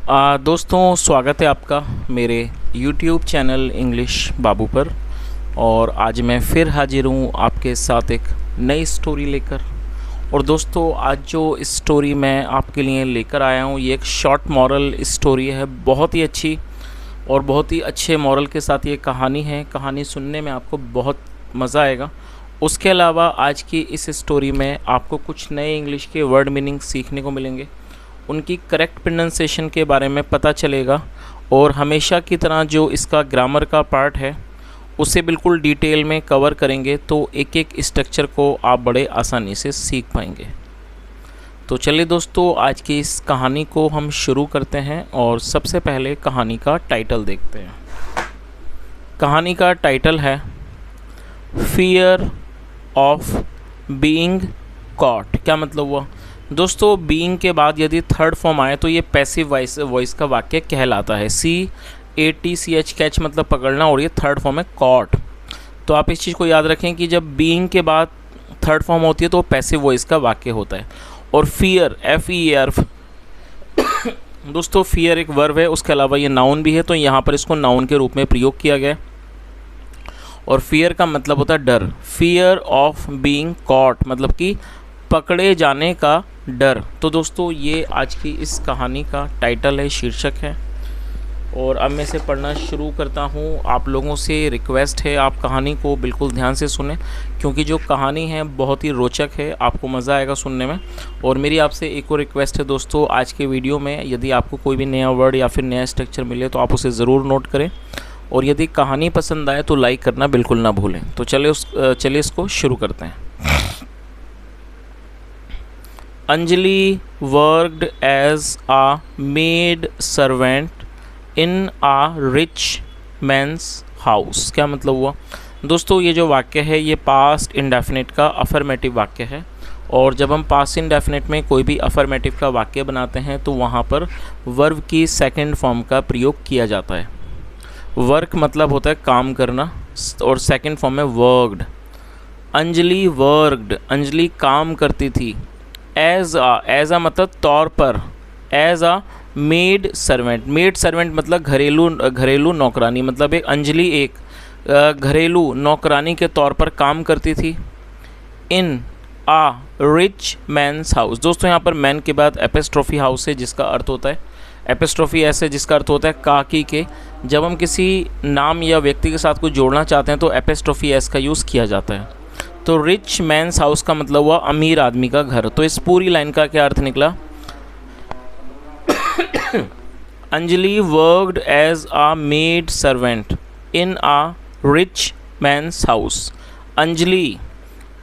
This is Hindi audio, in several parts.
दोस्तों, स्वागत है आपका मेरे YouTube चैनल इंग्लिश बाबू पर। और आज मैं फिर हाजिर हूँ आपके साथ एक नई स्टोरी लेकर। और दोस्तों, आज जो स्टोरी मैं आपके लिए लेकर आया हूँ ये एक शॉर्ट मॉरल स्टोरी है, बहुत ही अच्छी और बहुत ही अच्छे मॉरल के साथ ये कहानी है। कहानी सुनने में आपको बहुत मज़ा आएगा। उसके अलावा आज की इस स्टोरी में आपको कुछ नए इंग्लिश के वर्ड मीनिंग सीखने को मिलेंगे, उनकी करेक्ट प्रोनाउंसिएशन के बारे में पता चलेगा और हमेशा की तरह जो इसका ग्रामर का पार्ट है उसे बिल्कुल डिटेल में कवर करेंगे, तो एक एक स्ट्रक्चर को आप बड़े आसानी से सीख पाएंगे। तो चलिए दोस्तों, आज की इस कहानी को हम शुरू करते हैं और सबसे पहले कहानी का टाइटल देखते हैं। कहानी का टाइटल है फियर ऑफ बीइंग कॉट। क्या मतलब हुआ दोस्तों? बीइंग के बाद यदि थर्ड फॉर्म आए तो ये पैसिव वॉइस का वाक्य कहलाता है। CATCH कैच मतलब पकड़ना, और ये थर्ड फॉर्म है कॉट। तो आप इस चीज़ को याद रखें कि जब बीइंग के बाद थर्ड फॉर्म होती है तो पैसिव वॉइस का वाक्य होता है। और फियर FEAR दोस्तों, फियर एक वर्ब है, उसके अलावा ये नाउन भी है, तो यहाँ पर इसको नाउन के रूप में प्रयोग किया गया है। और फियर का मतलब होता है डर। फियर ऑफ बीइंग कॉट मतलब कि पकड़े जाने का डर। तो दोस्तों, ये आज की इस कहानी का टाइटल है, शीर्षक है। और अब मैं इसे पढ़ना शुरू करता हूँ। आप लोगों से रिक्वेस्ट है, आप कहानी को बिल्कुल ध्यान से सुनें, क्योंकि जो कहानी है बहुत ही रोचक है, आपको मज़ा आएगा सुनने में। और मेरी आपसे एक और रिक्वेस्ट है दोस्तों, आज के वीडियो में यदि आपको कोई भी नया वर्ड या फिर नया स्ट्रक्चर मिले तो आप उसे ज़रूर नोट करें। और यदि कहानी पसंद आए तो लाइक करना बिल्कुल ना भूलें। तो चलिए इसको शुरू करते हैं। Anjali worked as a maid servant in a rich man's house। क्या मतलब हुआ दोस्तों? ये जो वाक्य है ये पास्ट इंडेफिनिट का अफर्मेटिव वाक्य है। और जब हम पास्ट इंडेफिनिट में कोई भी अफर्मेटिव का वाक्य बनाते हैं तो वहाँ पर वर्ब की सेकंड फॉर्म का प्रयोग किया जाता है। वर्क मतलब होता है काम करना, और सेकंड फॉर्म है वर्कड। अंजलि वर्कड, अंजलि काम करती थी। एज आ मतलब तौर पर, एज आ मेड सर्वेंट। मेड सर्वेंट मतलब घरेलू नौकरानी, मतलब एक अंजलि एक घरेलू नौकरानी के तौर पर काम करती थी। इन आ रिच मैन्स हाउस। दोस्तों, यहाँ पर मैन के बाद एपिस्ट्रोफी हाउस है, जिसका अर्थ होता है एपिस्ट्रोफी ऐसे, जिसका अर्थ होता है काकी के। जब हम किसी नाम या व्यक्ति के साथ कुछ जोड़ना चाहते हैं तो एपिस्ट्रोफी एस का यूज़ किया जाता है। तो रिच मैन्स हाउस का मतलब हुआ अमीर आदमी का घर। तो इस पूरी लाइन का क्या अर्थ निकला? अंजलि वर्कड एज आ मेड सर्वेंट इन आ रिच मैन्स हाउस। अंजलि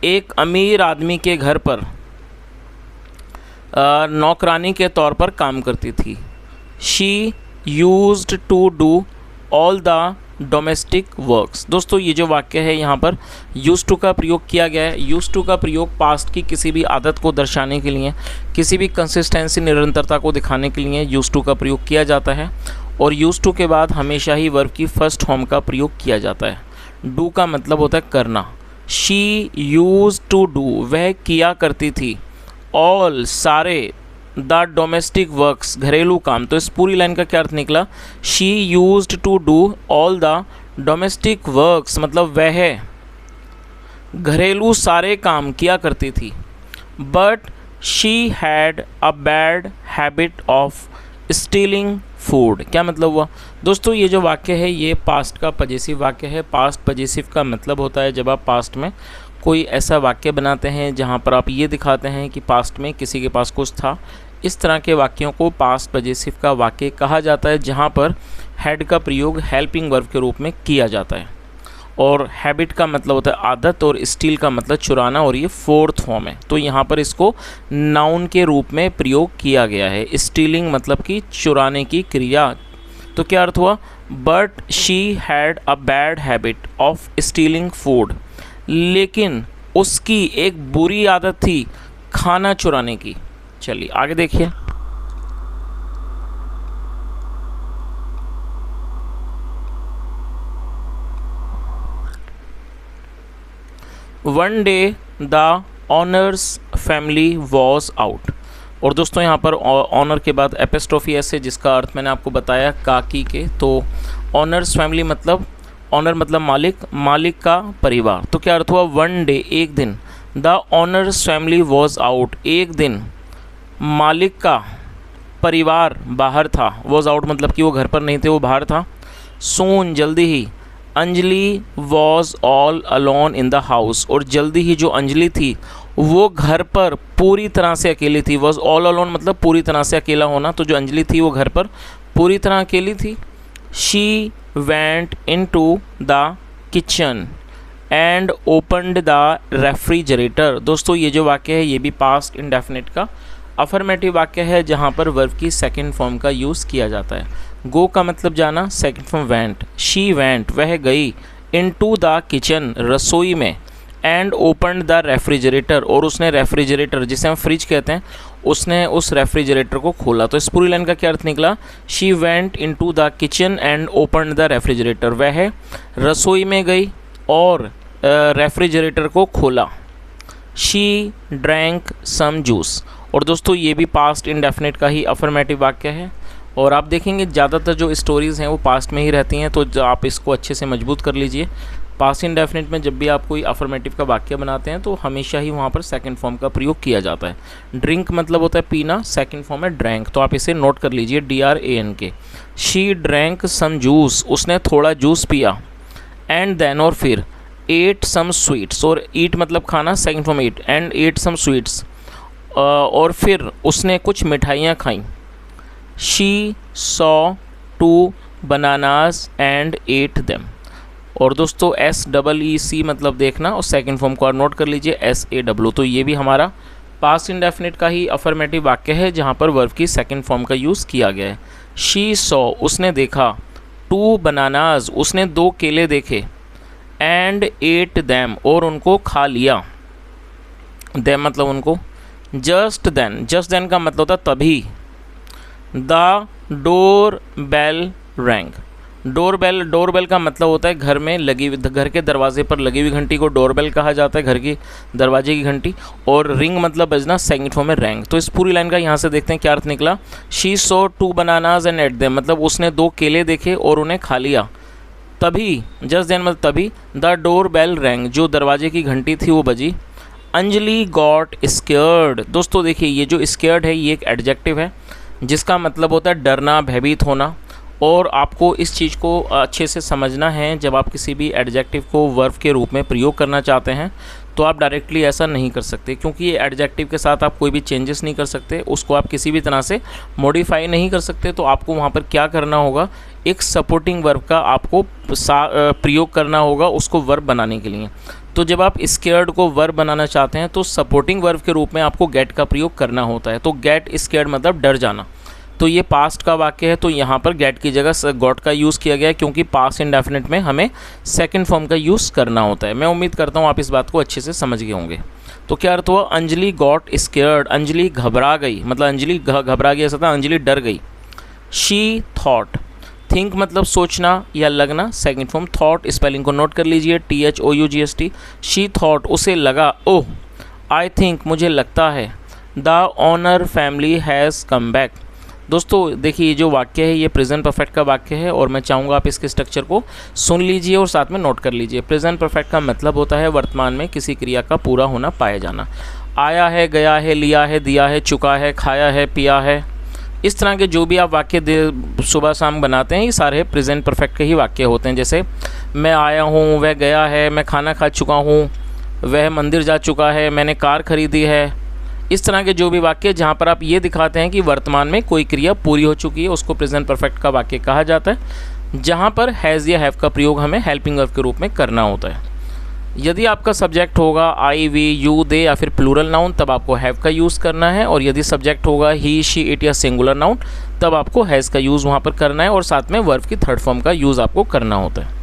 एक अमीर आदमी के घर पर नौकरानी के तौर पर काम करती थी। She used to do all the domestic works. दोस्तों, ये जो वाक्य है यहाँ पर यूज्ड टू का प्रयोग किया गया है। यूज्ड टू का प्रयोग पास्ट की किसी भी आदत को दर्शाने के लिए, किसी भी कंसिस्टेंसी निरंतरता को दिखाने के लिए यूज्ड टू का प्रयोग किया जाता है। और यूज्ड टू के बाद हमेशा ही वर्ब की फर्स्ट फॉर्म का प्रयोग किया जाता है। डू का मतलब होता है करना। शी यूज्ड टू डू, वह किया करती थी। ऑल सारे, द डोमेस्टिक वर्क्स घरेलू काम। तो इस पूरी लाइन का क्या अर्थ निकला? She used to do all the domestic works मतलब वह घरेलू सारे काम किया करती थी। But she had a bad habit of stealing food. क्या मतलब हुआ दोस्तों? ये जो वाक्य है ये पास्ट का पजेसिव वाक्य है। पास्ट पजेसिव का मतलब होता है जब आप पास्ट में कोई ऐसा वाक्य बनाते हैं जहाँ पर आप ये दिखाते हैं कि पास्ट में किसी के पास कुछ था। इस तरह के वाक्यों को पास्ट पजेसिव का वाक्य कहा जाता है, जहाँ पर हैड का प्रयोग हेल्पिंग वर्ब के रूप में किया जाता है। और हैबिट का मतलब होता है आदत, और स्टील का मतलब चुराना, और ये फोर्थ फॉर्म है। तो यहाँ पर इसको नाउन के रूप में प्रयोग किया गया है। स्टीलिंग मतलब कि चुराने की क्रिया। तो क्या अर्थ हुआ? But she had a bad habit of stealing food. लेकिन उसकी एक बुरी आदत थी खाना चुराने की। चलिए आगे देखिए। One day the honours family was out. और दोस्तों यहाँ पर ऑनर के बाद एपिस्ट्रोफी एस है, जिसका अर्थ मैंने आपको बताया काकी के। तो ऑनर्स फैमिली मतलब, ऑनर मतलब मालिक, मालिक का परिवार। तो क्या अर्थ हुआ, वन डे एक दिन, the honours family was out, एक दिन मालिक का परिवार बाहर था। वॉज आउट मतलब कि वो घर पर नहीं थे, वो बाहर था। सून जल्दी ही, Anjali was all alone in the house, और जल्दी ही जो अंजलि थी वो घर पर पूरी तरह से अकेली थी। वॉज ऑल अलोन मतलब पूरी तरह से अकेला होना, तो जो अंजलि थी वो घर पर पूरी तरह अकेली थी। She went in to the kitchen and opened the refrigerator. दोस्तों ये जो वाक्य है ये भी पास्ट इंडेफिनिट का अफर्मेटिव वाक्य है, जहाँ पर वर्ब की सेकंड फॉर्म का यूज़ किया जाता है। गो का मतलब जाना, second form went. She went वह गई, इनटू द किचन रसोई में, एंड ओपनड द रेफ्रिजरेटर और उसने रेफ्रिजरेटर जिसे हम फ्रिज कहते हैं उसने उस रेफ्रिजरेटर को खोला। तो इस पूरी लाइन का क्या अर्थ निकला, she went into the kitchen and opened the refrigerator, वह रसोई में गई और रेफ्रिजरेटर को खोला। शी ड्रैंक सम जूस, और दोस्तों ये भी पास्ट इंडेफिनिट का ही अफर्मेटिव वाक्य है। और आप देखेंगे ज़्यादातर जो स्टोरीज़ हैं वो पास्ट में ही रहती हैं, तो आप इसको अच्छे से मजबूत कर लीजिए। पास्ट इंडेफिनिट में जब भी आप कोई अफर्मेटिव का वाक्य बनाते हैं तो हमेशा ही वहाँ पर सेकंड फॉर्म का प्रयोग किया जाता है। ड्रिंक मतलब होता है पीना, सेकंड फॉर्म है ड्रैंक, तो आप इसे नोट कर लीजिए, DRANK। She drank some juice, उसने थोड़ा जूस पिया। एंड देन और फिर, एट सम स्वीट्स, और ईट मतलब खाना, second form eat, and ate some sweets, और फिर उसने कुछ मिठाइयाँ खाईं। She saw two bananas and ate them, और दोस्तों SEEC मतलब देखना, और सेकंड फॉर्म को नोट कर लीजिए SAW। तो ये भी हमारा पास्ट इंडेफिनिट का ही अफर्मेटिव वाक्य है, जहाँ पर वर्ब की सेकंड फॉर्म का यूज़ किया गया है। शी सॉ उसने देखा, टू बनानास उसने दो केले देखे, एंड एट दैम और उनको खा लिया। दैम मतलब उनको। जस्ट देन का मतलब होता तभी। The door bell rang, door bell का मतलब होता है घर में लगी हुई, घर के दरवाजे पर लगी हुई घंटी को डोर बेल कहा जाता है, घर की दरवाजे की घंटी। और रिंग मतलब बजना, सेकंड फॉर्म में रैंग। तो इस पूरी लाइन का यहाँ से देखते हैं क्या अर्थ निकला। She saw two bananas and ate them मतलब उसने दो केले देखे और उन्हें खा लिया। तभी, जस्ट देन मतलब तभी, द डोर बेल रैंग जो दरवाजे की घंटी थी वो बजी। अंजलि गॉट स्केयर्ड, दोस्तों देखिए ये जो स्केयर्ड है ये एक एडजेक्टिव है जिसका मतलब होता है डरना, भयभीत होना। और आपको इस चीज़ को अच्छे से समझना है, जब आप किसी भी एडजेक्टिव को वर्ब के रूप में प्रयोग करना चाहते हैं तो आप डायरेक्टली ऐसा नहीं कर सकते, क्योंकि ये एडजेक्टिव के साथ आप कोई भी चेंजेस नहीं कर सकते, उसको आप किसी भी तरह से मॉडिफाई नहीं कर सकते। तो आपको वहाँ पर क्या करना होगा, एक सपोर्टिंग वर्ब का आपको प्रयोग करना होगा उसको वर्ब बनाने के लिए। तो जब आप स्केयर्ड को वर्ब बनाना चाहते हैं तो सपोर्टिंग वर्ब के रूप में आपको गेट का प्रयोग करना होता है। तो गेट स्केयर्ड मतलब डर जाना। तो ये पास्ट का वाक्य है, तो यहाँ पर गेट की जगह गॉट का यूज़ किया गया है, क्योंकि पास्ट इंडेफिनिट में हमें सेकंड फॉर्म का यूज़ करना होता है। मैं उम्मीद करता हूँ आप इस बात को अच्छे से समझ गए होंगे। तो क्या अर्थ हुआ, अंजलि गॉट स्केयर्ड, अंजलि घबरा गई, मतलब अंजलि घबरा गई, ऐसा था अंजलि डर गई। शी थॉट, थिंक मतलब सोचना या लगना, सेकंड फॉर्म थॉट, स्पेलिंग को नोट कर लीजिए THOUGHT। शी थॉट उसे लगा, ओह आई थिंक मुझे लगता है, the owner family has come back. दोस्तों देखिए ये जो वाक्य है ये प्रेजेंट परफेक्ट का वाक्य है, और मैं चाहूँगा आप इसके स्ट्रक्चर को सुन लीजिए और साथ में नोट कर लीजिए। प्रेजेंट परफेक्ट का मतलब होता है वर्तमान में किसी क्रिया का पूरा होना, पाया जाना। आया है, गया है, लिया है, दिया है, चुका है, खाया है, पिया है, इस तरह के जो भी आप वाक्य सुबह शाम बनाते हैं ये सारे प्रेजेंट परफेक्ट के ही वाक्य होते हैं। जैसे मैं आया हूँ, वह गया है, मैं खाना खा चुका हूँ, वह मंदिर जा चुका है, मैंने कार खरीदी है। इस तरह के जो भी वाक्य जहाँ पर आप ये दिखाते हैं कि वर्तमान में कोई क्रिया पूरी हो चुकी है उसको प्रेजेंट परफेक्ट का वाक्य कहा जाता है। जहाँ पर हैज़ या हैव का प्रयोग हमें हेल्पिंग वर्ब के रूप में करना होता है। यदि आपका सब्जेक्ट होगा आई, वी, यू, दे या फिर प्लूरल नाउन तब आपको हैव का यूज़ करना है, और यदि सब्जेक्ट होगा ही, शी, इट या सिंगुलर नाउन तब आपको हैज़ का यूज़ वहाँ पर करना है, और साथ में वर्ब की थर्ड फॉर्म का यूज़ आपको करना होता है।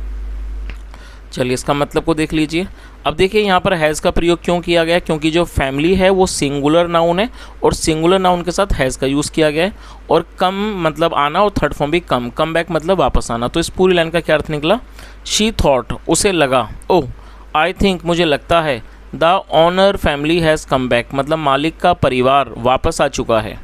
चलिए इसका मतलब को देख लीजिए। अब देखिए यहाँ पर हैज़ का प्रयोग क्यों किया गया है, क्योंकि जो फैमिली है वो सिंगुलर नाउन है और सिंगुलर नाउन के साथ हैज़ का यूज़ किया गया है। और कम मतलब आना, और थर्ड फॉर्म भी कम बैक मतलब वापस आना। तो इस पूरी लाइन का क्या अर्थ निकला, शी थॉट उसे लगा, ओह आई थिंक मुझे लगता है, the owner family has come back, मतलब मालिक का परिवार वापस आ चुका है।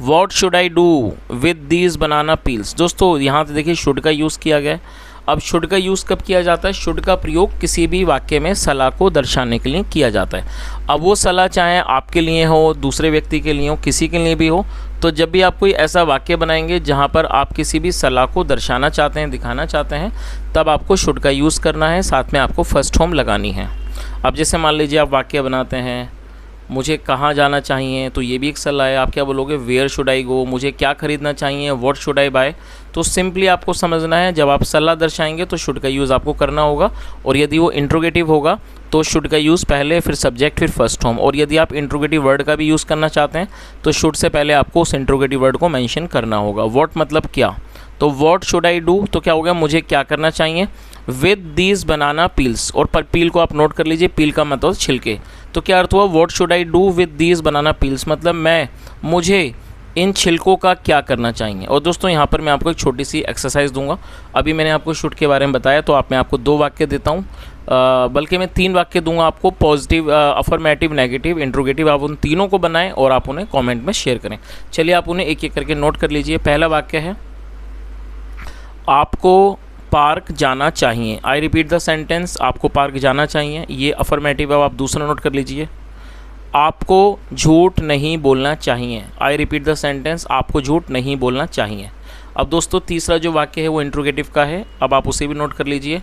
What should I do with these banana peels. दोस्तों यहाँ से देखिए शुड का यूज़ किया गया है। अब शुड का यूज़ कब किया जाता है? शुड का प्रयोग किसी भी वाक्य में सलाह को दर्शाने के लिए किया जाता है। अब वो सलाह चाहे आपके लिए हो, दूसरे व्यक्ति के लिए हो, किसी के लिए भी हो, तो जब भी आप कोई ऐसा वाक्य बनाएंगे जहाँ पर आप किसी भी सलाह को दर्शाना चाहते हैं, दिखाना चाहते हैं, तब आपको शुड का यूज़ करना है, साथ में आपको फर्स्ट फॉर्म लगानी है। अब जैसे मान लीजिए आप वाक्य बनाते हैं, मुझे कहाँ जाना चाहिए, तो ये भी एक सलाह है। आप क्या बोलोगे? Where should I go. मुझे क्या खरीदना चाहिए? What should I buy. तो सिंपली आपको समझना है, जब आप सलाह दर्शाएंगे तो शुड का यूज़ आपको करना होगा, और यदि वो इंट्रोगेटिव होगा तो शुड का यूज़ पहले, फिर सब्जेक्ट, फिर फर्स्ट फॉर्म। और यदि आप इंट्रोगेटिव वर्ड का भी यूज़ करना चाहते हैं तो शुड से पहले आपको उस इंट्रोगेटिव वर्ड को मेंशन करना होगा। व्हाट मतलब क्या, तो व्हाट शुड आई डू, तो क्या होगा? मुझे क्या करना चाहिए। विद दीज बनाना पील्स, और पर पील को आप नोट कर लीजिए, पील का मतलब छिलके। तो क्या अर्थ हुआ? What should I do with these banana peels, मतलब मुझे इन छिलकों का क्या करना चाहिए। और दोस्तों यहाँ पर मैं आपको एक छोटी सी एक्सरसाइज दूंगा। अभी मैंने आपको शुड के बारे में बताया, तो मैं आपको 2 वाक्य देता हूँ, बल्कि मैं 3 वाक्य दूंगा आपको, पॉजिटिव, अफर्मेटिव, नेगेटिव, इंट्रोगेटिव। आप उन तीनों को बनाएं और आप उन्हें कॉमेंट में शेयर करें। चलिए आप उन्हें एक एक करके नोट कर लीजिए। पहला वाक्य है, आपको पार्क जाना चाहिए। आई रिपीट द सेंटेंस, आपको पार्क जाना चाहिए, ये अफर्मेटिव है। आप दूसरा नोट कर लीजिए, आपको झूठ नहीं बोलना चाहिए। आई रिपीट द सेंटेंस, आपको झूठ नहीं बोलना चाहिए। अब दोस्तों तीसरा जो वाक्य है वो इंट्रोगेटिव का है, अब आप उसे भी नोट कर लीजिए,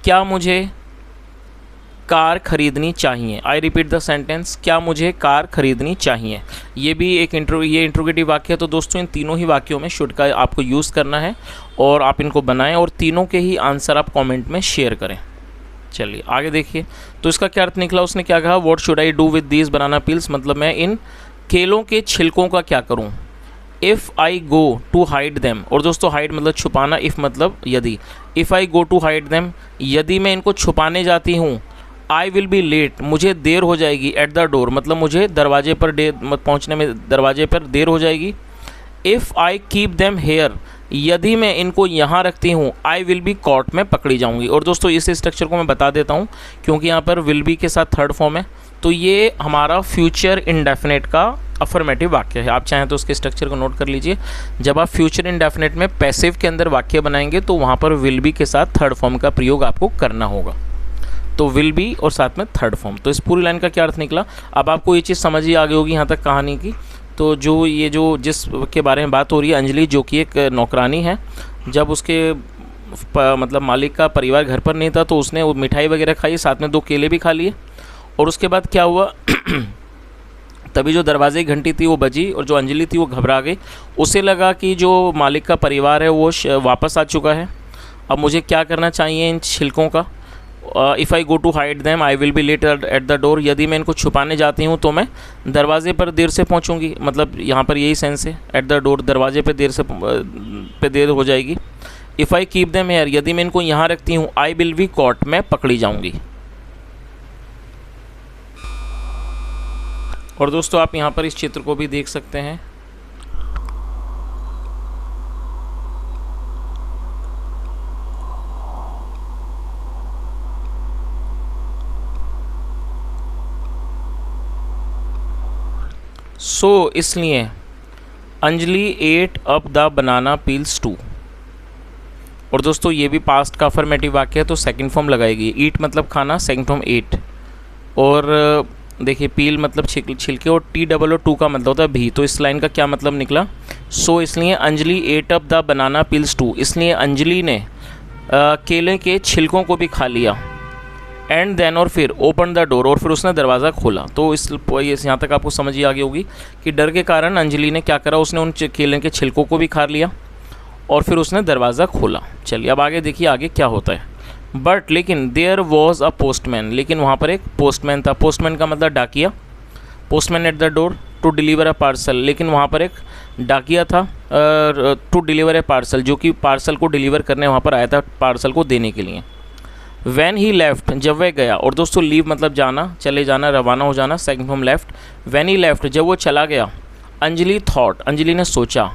क्या मुझे कार खरीदनी चाहिए। आई रिपीट द सेंटेंस, क्या मुझे कार खरीदनी चाहिए। ये भी एक इंट्रोगेटिव वाक्य है। तो दोस्तों इन तीनों ही वाक्यों में शुड का आपको यूज़ करना है, और आप इनको बनाएं, और तीनों के ही आंसर आप कमेंट में शेयर करें। चलिए आगे देखिए, तो इसका क्या अर्थ निकला? उसने क्या कहा? What should I do with these banana peels, मतलब मैं इन केलों के छिलकों का क्या करूं। If I go to hide them, और दोस्तों हाइड मतलब छुपाना, इफ़ मतलब यदि। If I go to hide them, यदि मैं इनको छुपाने जाती हूँ, आई विल बी लेट, मुझे देर हो जाएगी। एट द डोर मतलब मुझे दरवाजे पर पहुँचने में दरवाजे पर देर हो जाएगी। If I keep them here, यदि मैं इनको यहाँ रखती हूँ, आई विल बी कॉट, में पकड़ी जाऊँगी। और दोस्तों इस स्ट्रक्चर को मैं बता देता हूँ, क्योंकि यहाँ पर विल बी के साथ थर्ड फॉर्म है, तो ये हमारा फ्यूचर इंडेफिनेट का अफर्मेटिव वाक्य है। आप चाहें तो उसके स्ट्रक्चर को नोट कर लीजिए। जब आप फ्यूचर इंडेफिनेट में पैसिव के अंदर वाक्य बनाएंगे तो वहाँ पर विल बी के साथ थर्ड फॉर्म का प्रयोग आपको करना होगा। तो विल बी और साथ में थर्ड फॉर्म। तो इस पूरी लाइन का क्या अर्थ निकला? अब आपको ये चीज़ समझ ही आ गई होगी यहाँ तक कहानी की। तो जो जिस के बारे में बात हो रही है, अंजलि जो कि एक नौकरानी है, जब उसके मतलब मालिक का परिवार घर पर नहीं था तो उसने वो मिठाई वगैरह खाई, साथ में 2 केले भी खा लिए। और उसके बाद क्या हुआ तभी जो दरवाजे की घंटी थी वो बजी, और जो अंजलि थी वो घबरा गई। उसे लगा कि जो मालिक का परिवार है वो वापस आ चुका है। अब मुझे क्या करना चाहिए इन छिलकों का। If I go to hide them I will be late at the door, यदि मैं इनको छुपाने जाती हूँ तो मैं दरवाजे पर देर से पहुँचूँगी। मतलब यहाँ पर यही सेंस है, एट द डोर, दरवाजे पे देर हो जाएगी। If I keep them here, यदि मैं इनको यहाँ रखती हूँ, आई विल बी कॉट, मैं पकड़ी जाऊँगी। और दोस्तों आप यहाँ पर इस चित्र को भी देख सकते हैं। सो इसलिए Anjali ate up the banana peels too. और दोस्तों ये भी पास्ट का अफर्मेटिव वाक्य है, तो सेकंड फॉर्म लगाएगी। ईट मतलब खाना, सेकंड फॉर्म एट। और देखिए पील मतलब छिलके, और TOO का मतलब होता है भी। तो इस लाइन का क्या मतलब निकला? सो इसलिए Anjali ate up the banana peels too, इसलिए अंजलि ने केले के छिलकों को भी खा लिया। एंड देन, और फिर ओपन द डोर, और फिर उसने दरवाज़ा खोला। तो यहाँ तक आपको समझ ही आ गई होगी कि डर के कारण अंजलि ने क्या करा, उसने उन केले के छिलकों को भी खा लिया और फिर उसने दरवाज़ा खोला। चलिए अब आगे देखिए आगे क्या होता है। बट लेकिन देयर वॉज अ पोस्टमैन, लेकिन वहाँ पर एक पोस्टमैन था। पोस्टमैन का मतलब डाकिया। Postman at the door to deliver a parcel, लेकिन वहाँ पर एक डाकिया था टू डिलीवर ए पार्सल, जो कि पार्सल को डिलीवर करने वहाँ पर आया था, पार्सल को देने के लिए। वैन ही लेफ्ट, जब वह गया। और दोस्तों लीव मतलब जाना, चले जाना, रवाना हो जाना, second form left. Then he left, जब वो चला गया। अंजलि थॉट, अंजलि ने सोचा।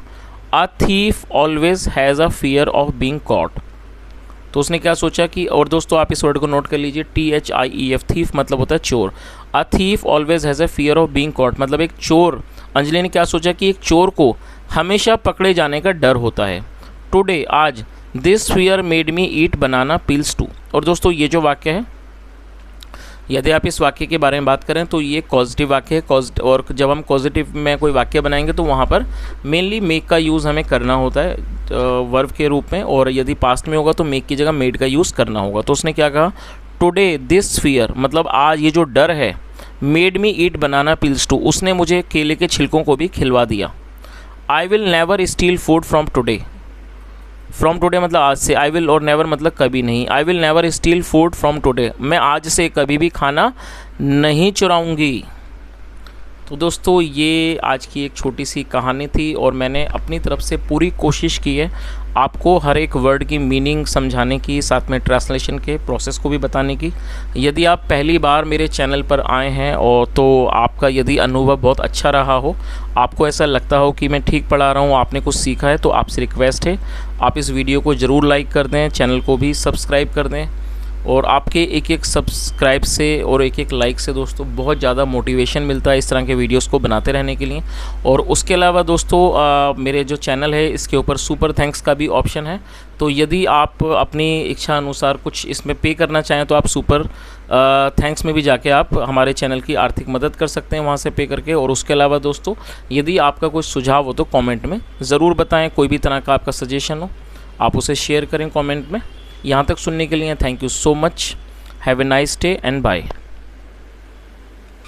A thief always has a fear of being caught, तो उसने क्या सोचा कि, और दोस्तों आप इस वर्ड को नोट कर लीजिए, THIEF, थीफ मतलब होता है चोर। A thief always has a fear of being caught, मतलब एक चोर, अंजलि ने क्या सोचा कि एक चोर को हमेशा पकड़े जाने का डर होता है। टुडे, आज, this fear made me eat banana peels too. और दोस्तों ये जो वाक्य है, यदि आप इस वाक्य के बारे में बात करें तो ये पॉजिटिव वाक्य है। और जब हम पॉजिटिव में कोई वाक्य बनाएंगे तो वहाँ पर मेनली मेक का यूज़ हमें करना होता है वर्ब के रूप में, और यदि पास्ट में होगा तो मेक की जगह मेड का यूज़ करना होगा। तो उसने क्या कहा, टुडे दिस फियर, मतलब आज ये जो डर है, made me eat banana peels too, उसने मुझे केले के छिलकों को भी खिलवा दिया। I will never steal food from today, from today मतलब आज से, आई विल और नेवर मतलब कभी नहीं। आई will never steal food from today, मैं आज से कभी भी खाना नहीं चुराऊंगी। तो दोस्तों ये आज की एक छोटी सी कहानी थी, और मैंने अपनी तरफ से पूरी कोशिश की है आपको हर एक वर्ड की मीनिंग समझाने की, साथ में ट्रांसलेशन के प्रोसेस को भी बताने की। यदि आप पहली बार मेरे चैनल पर आए हैं और तो आपका यदि अनुभव बहुत अच्छा रहा हो, आपको ऐसा लगता हो कि मैं ठीक पढ़ा रहा हूँ, आपने कुछ सीखा है, तो आपसे रिक्वेस्ट है आप इस वीडियो को ज़रूर लाइक कर दें, चैनल को भी सब्सक्राइब कर दें। और आपके एक एक सब्सक्राइब से और एक एक लाइक से दोस्तों बहुत ज़्यादा मोटिवेशन मिलता है इस तरह के वीडियोस को बनाते रहने के लिए। और उसके अलावा दोस्तों मेरे जो चैनल है इसके ऊपर सुपर थैंक्स का भी ऑप्शन है, तो यदि आप अपनी इच्छा अनुसार कुछ इसमें पे करना चाहें तो आप सुपर थैंक्स में भी जाके आप हमारे चैनल की आर्थिक मदद कर सकते हैं वहाँ से पे करके। और उसके अलावा दोस्तों यदि आपका कुछ सुझाव हो तो कॉमेंट में ज़रूर बताएँ, कोई भी तरह का आपका सजेशन हो आप उसे शेयर करें कॉमेंट में। यहाँ तक सुनने के लिए thank you so much. Have a nice day and bye.